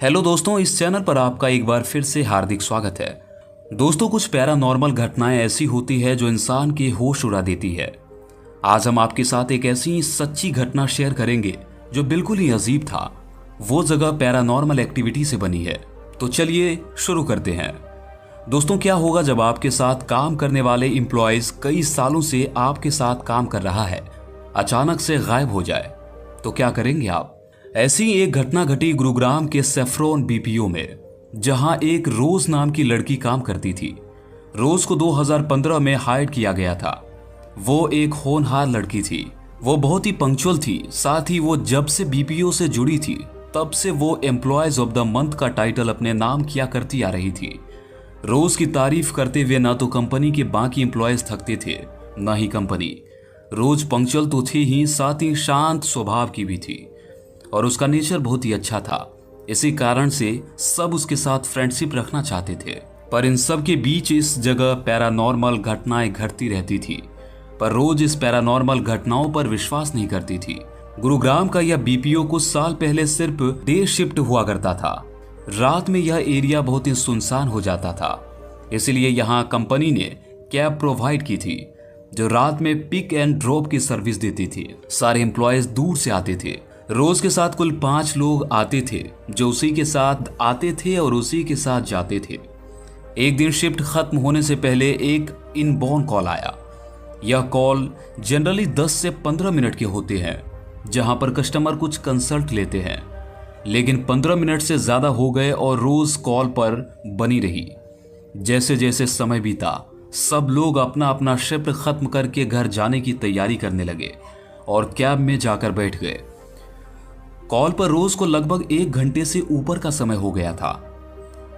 Hello दोस्तों, इस channel पर आपका एक बार फिर से हार्दिक स्वागत है। दोस्तों, कुछ पैरानॉर्मल घटनाएं ऐसी होती है जो इंसान के होश उड़ा देती है। आज हम आपके साथ एक ऐसी सच्ची घटना शेयर करेंगे जो बिल्कुल ही अजीब था। वो जगह पैरानॉर्मल एक्टिविटी से बनी है। तो चलिए शुरू करते हैं। दोस्तों, क्या होगा जब आपके साथ काम करने वाले एम्प्लॉयज कई सालों से आपके साथ काम कर रहा है, अचानक से गायब हो जाए, तो क्या करेंगे आप? ऐसी एक घटना घटी गुरुग्राम के सेफ्रॉन बीपीओ में, जहां एक रोज नाम की लड़की काम करती थी। रोज को 2015 में हायर किया गया था। वो एक होनहार लड़की थी। वो बहुत ही पंक्चुअल थी। साथ ही वो जब से बीपीओ से जुड़ी थी तब से वो एम्प्लॉयज ऑफ द मंथ का टाइटल अपने नाम किया करती आ रही थी। रोज की तारीफ करते हुए ना तो कंपनी के बाकी एम्प्लॉयज थकते थे, ना ही कंपनी। रोज पंक्चुअल तो थी ही, साथ ही शांत स्वभाव की भी थी और उसका नेचर बहुत ही अच्छा था। इसी कारण से सब उसके साथ फ्रेंडशिप रखना चाहते थे। पर इन सब के बीच इस जगह पैरानॉर्मल घटनाएं घटती रहती थी, पर रोज इस पैरानॉर्मल घटनाओं पर विश्वास नहीं करती थी। गुरुग्राम का यह बीपीओ कुछ साल पहले सिर्फ डे शिफ्ट हुआ करता था। रात में यह एरिया बहुत ही सुनसान हो जाता था। इसलिए यहाँ कंपनी ने कैब प्रोवाइड की थी जो रात में पिक एंड ड्रॉप की सर्विस देती थी। सारे एम्प्लॉयज दूर से आते थे। रोज के साथ कुल 5 लोग आते थे जो उसी के साथ आते थे और उसी के साथ जाते थे। एक दिन शिफ्ट खत्म होने से पहले एक इनबाउंड कॉल आया। यह कॉल जनरली 10 से 15 मिनट के होते हैं, जहां पर कस्टमर कुछ कंसल्ट लेते हैं। लेकिन 15 मिनट से ज्यादा हो गए और रोज कॉल पर बनी रही। जैसे जैसे समय बीता, सब लोग अपना अपना शिफ्ट खत्म करके घर जाने की तैयारी करने लगे और कैब में जाकर बैठ गए। कॉल पर रोज को लगभग 1 घंटे से ऊपर का समय हो गया था।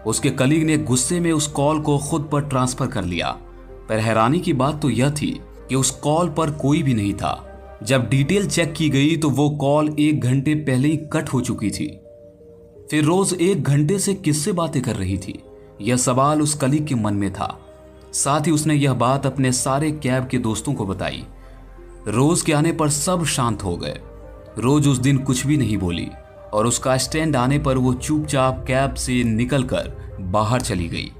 उसके कलीग ने गुस्से में उस कॉल को खुद पर ट्रांसफर कर लिया। पर हैरानी की बात तो यह थी कि उस कॉल पर कोई भी नहीं था। जब डिटेल चेक की गई तो वो कॉल 1 घंटे पहले ही कट हो चुकी थी। फिर रोज 1 घंटे से किससे बातें कर रही थी, यह सवाल उस कलीग के मन में था। साथ ही उसने यह बात अपने सारे कैब के दोस्तों को बताई। रोज के आने पर सब शांत हो गए। रोज उस दिन कुछ भी नहीं बोली और उसका स्टैंड आने पर वो चुपचाप कैब से निकलकर बाहर चली गई।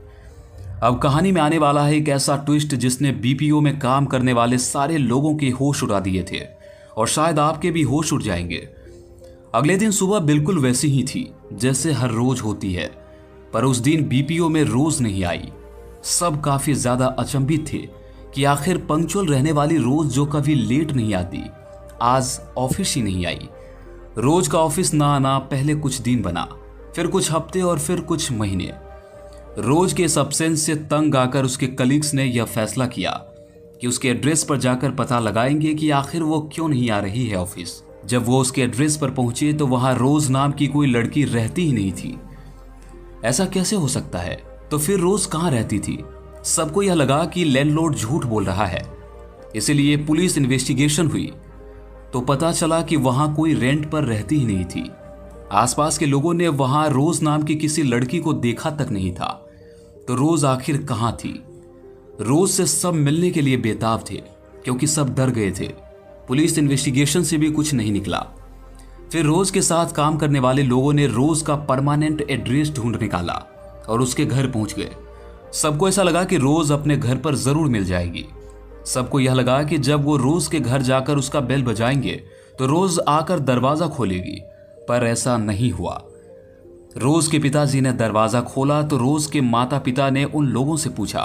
अब कहानी में आने वाला है एक ऐसा ट्विस्ट जिसने बीपीओ में काम करने वाले सारे लोगों के होश उड़ा दिए थे और शायद आपके भी होश उड़ जाएंगे। अगले दिन सुबह बिल्कुल वैसी ही थी जैसे हर रोज होती है, पर उस दिन बीपीओ में रोज नहीं आई। सब काफी ज्यादा अचंभित थे कि आखिर पंक्चुअल रहने वाली रोज जो कभी लेट नहीं आती, आज ऑफिस ही नहीं आई। रोज का ऑफिस ना आना पहले कुछ दिन बना, फिर कुछ हफ्ते और फिर कुछ महीने। रोज के इस अब्सेंस से तंग आकर उसके कलीग्स ने यह फैसला किया कि उसके एड्रेस पर जाकर पता लगाएंगे कि आखिर वो क्यों नहीं आ रही है ऑफिस। जब वो उसके एड्रेस पर पहुंचे तो वहां रोज नाम की कोई लड़की रहती ही नहीं थी। ऐसा कैसे हो सकता है? तो फिर रोज कहां रहती थी? सबको यह लगा कि लैंडलॉर्ड झूठ बोल रहा है। इसीलिए पुलिस इन्वेस्टिगेशन हुई तो पता चला कि वहां कोई रेंट पर रहती ही नहीं थी। आसपास के लोगों ने वहां रोज नाम की किसी लड़की को देखा तक नहीं था। तो रोज आखिर कहां थी? रोज से सब मिलने के लिए बेताब थे क्योंकि सब डर गए थे। पुलिस इन्वेस्टिगेशन से भी कुछ नहीं निकला। फिर रोज के साथ काम करने वाले लोगों ने रोज का परमानेंट एड्रेस ढूंढ निकाला और उसके घर पहुंच गए। सबको ऐसा लगा कि रोज अपने घर पर जरूर मिल जाएगी। सबको यह लगा कि जब वो रोज के घर जाकर उसका बेल बजाएंगे तो रोज आकर दरवाजा खोलेगी, पर ऐसा नहीं हुआ। रोज के पिताजी ने दरवाजा खोला तो रोज के माता पिता ने उन लोगों से पूछा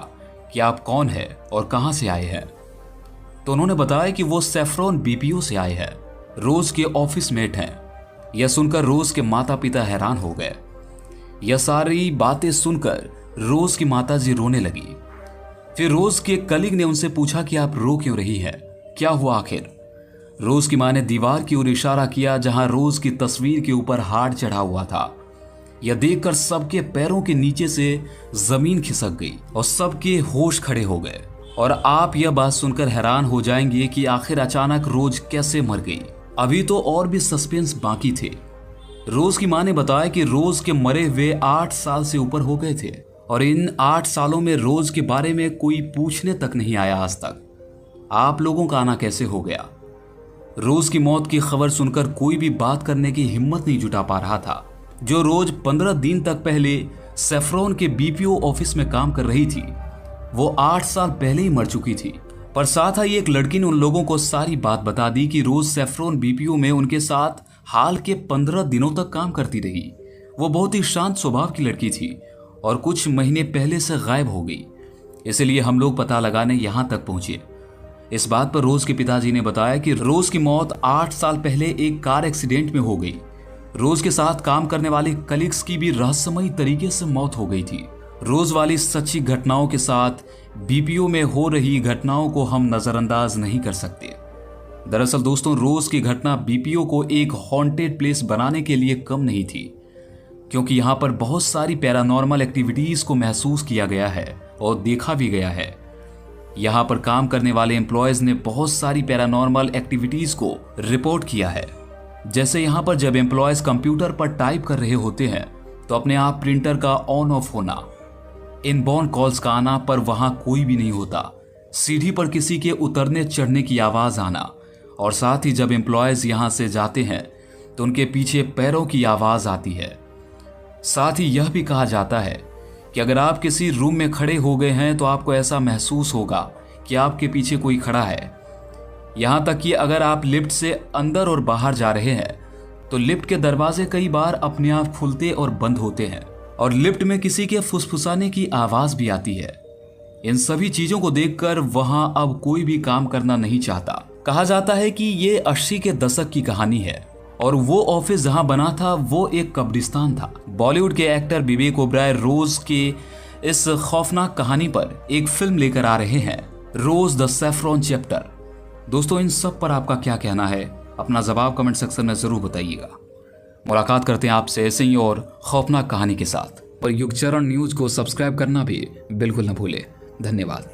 कि आप कौन है और कहां से आए हैं। तो उन्होंने बताया कि वो सेफ्रॉन बीपीओ से आए हैं, रोज के ऑफिस मेट हैं। यह सुनकर रोज के माता पिता हैरान हो गए। यह सारी बातें सुनकर रोज की माताजी रोने लगी। फिर रोज के कलीग ने उनसे पूछा कि आप रो क्यों रही है, क्या हुआ आखिर? रोज की मां ने दीवार की ओर इशारा किया जहां रोज की तस्वीर के ऊपर हार्ट चढ़ा हुआ था। यह देखकर सबके पैरों के नीचे से जमीन खिसक गई और सबके होश खड़े हो गए। और आप यह बात सुनकर हैरान हो जाएंगे कि आखिर अचानक रोज कैसे मर गई। अभी तो और भी सस्पेंस बाकी थे। रोज की मां ने बताया कि रोज के मरे हुए 8 साल से ऊपर हो गए थे और इन 8 सालों में रोज के बारे में कोई पूछने तक नहीं आया आज तक। आप लोगों का आना कैसे हो गया? रोज की मौत की खबर सुनकर कोई भी बात करने की हिम्मत नहीं जुटा पा रहा था। जो रोज 15 दिन तक पहले सेफ्रॉन के बीपीओ ऑफिस में काम कर रही थी, वो 8 साल पहले ही मर चुकी थी। पर साथ ही एक लड़की ने उन लोगों को सारी बात बता दी कि रोज सेफ्रॉन बीपीओ में उनके साथ हाल के 15 दिनों तक काम करती रही। वो बहुत ही शांत स्वभाव की लड़की थी और कुछ महीने पहले से गायब हो गई। इसलिए हम लोग पता लगाने यहाँ तक पहुंचे। इस बात पर रोज के पिताजी ने बताया कि रोज की मौत 8 साल पहले एक कार एक्सीडेंट में हो गई। रोज के साथ काम करने वाले कलीग्स की भी रहस्यमयी तरीके से मौत हो गई थी। रोज वाली सच्ची घटनाओं के साथ बीपीओ में हो रही घटनाओं को हम नजरअंदाज नहीं कर सकते। दरअसल दोस्तों, रोज की घटना बीपीओ को एक हॉन्टेड प्लेस बनाने के लिए कम नहीं थी, क्योंकि यहाँ पर बहुत सारी पैरानॉर्मल एक्टिविटीज को महसूस किया गया है और देखा भी गया है। यहाँ पर काम करने वाले एम्प्लॉयज ने बहुत सारी पैरानॉर्मल एक्टिविटीज को रिपोर्ट किया है। जैसे यहाँ पर जब एम्प्लॉयज कंप्यूटर पर टाइप कर रहे होते हैं तो अपने आप प्रिंटर का ऑन ऑफ होना, इनबाउंड कॉल्स का आना पर वहां कोई भी नहीं होता, सीढ़ी पर किसी के उतरने चढ़ने की आवाज आना, और साथ ही जब एम्प्लॉयज यहां से जाते हैं तो उनके पीछे पैरों की आवाज आती है। साथ ही यह भी कहा जाता है कि अगर आप किसी रूम में खड़े हो गए हैं तो आपको ऐसा महसूस होगा कि आपके पीछे कोई खड़ा है। यहां तक कि अगर आप लिफ्ट से अंदर और बाहर जा रहे हैं तो लिफ्ट के दरवाजे कई बार अपने आप खुलते और बंद होते हैं और लिफ्ट में किसी के फुसफुसाने की आवाज भी आती है। इन सभी चीजों को देखकर वहां अब कोई भी काम करना नहीं चाहता। कहा जाता है कि ये 80 के दशक की कहानी है और वो ऑफिस जहां बना था वो एक कब्रिस्तान था। बॉलीवुड के एक्टर विवेक ओबराय रोज के इस खौफनाक कहानी पर एक फिल्म लेकर आ रहे हैं, रोज द सैफ्रॉन चैप्टर। दोस्तों, इन सब पर आपका क्या कहना है? अपना जवाब कमेंट सेक्शन में जरूर बताइएगा। मुलाकात करते हैं आपसे ऐसे ही और खौफनाक कहानी के साथ। और युगचरण न्यूज को सब्सक्राइब करना भी बिल्कुल न भूले। धन्यवाद।